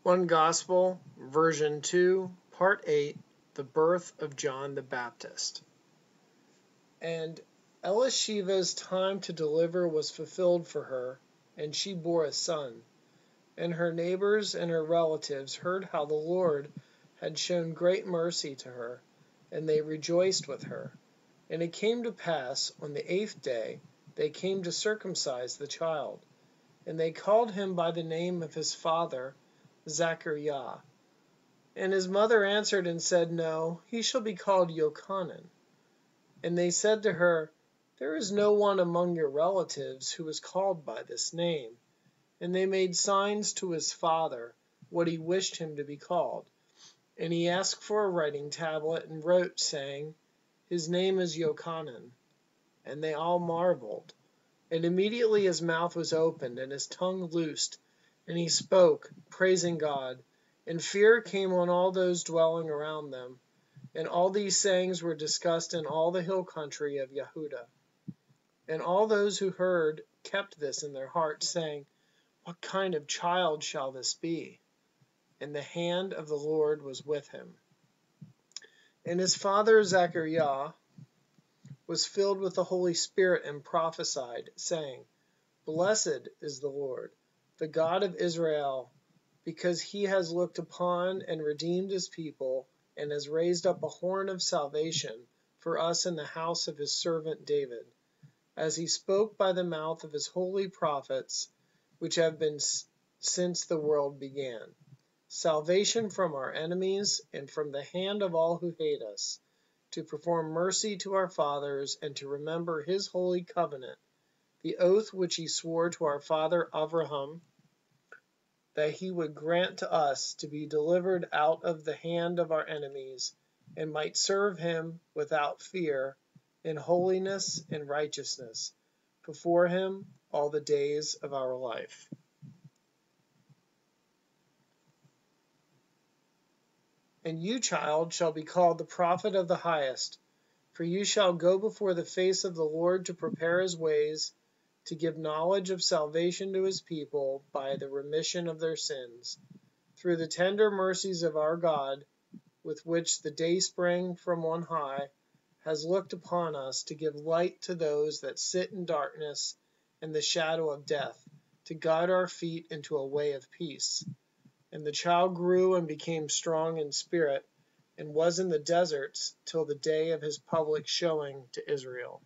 One Gospel, Version 2, Part 8, The Birth of John the Baptist. And Elisheva's time to deliver was fulfilled for her, and she bore a son. And her neighbors and her relatives heard how the Lord had shown great mercy to her, and they rejoiced with her. And it came to pass, on the 8th day, they came to circumcise the child. And they called him by the name of his father, Zachariah. And his mother answered and said, No, he shall be called Jochanan. And they said to her, There is no one among your relatives who is called by this name. And they made signs to his father what he wished him to be called. And he asked for a writing tablet and wrote, saying, His name is Jochanan. And they all marveled. And immediately his mouth was opened and his tongue loosed, and he spoke, praising God. And fear came on all those dwelling around them. And all these sayings were discussed in all the hill country of Yehudah. And all those who heard kept this in their hearts, saying, What kind of child shall this be? And the hand of the Lord was with him. And his father Zachariah was filled with the Holy Spirit and prophesied, saying, Blessed is the Lord, the God of Israel, because he has looked upon and redeemed his people, and has raised up a horn of salvation for us in the house of his servant David, as he spoke by the mouth of his holy prophets, which have been since the world began. Salvation from our enemies and from the hand of all who hate us, to perform mercy to our fathers, and to remember his holy covenant, the oath which he swore to our father Abraham, that he would grant to us to be delivered out of the hand of our enemies, and might serve him without fear, in holiness and righteousness, before him all the days of our life. And you, child, shall be called the prophet of the highest, for you shall go before the face of the Lord to prepare his ways, to give knowledge of salvation to his people by the remission of their sins, through the tender mercies of our God, with which the dayspring from on high has looked upon us, to give light to those that sit in darkness and the shadow of death, to guide our feet into a way of peace. And the child grew and became strong in spirit, and was in the deserts till the day of his public showing to Israel.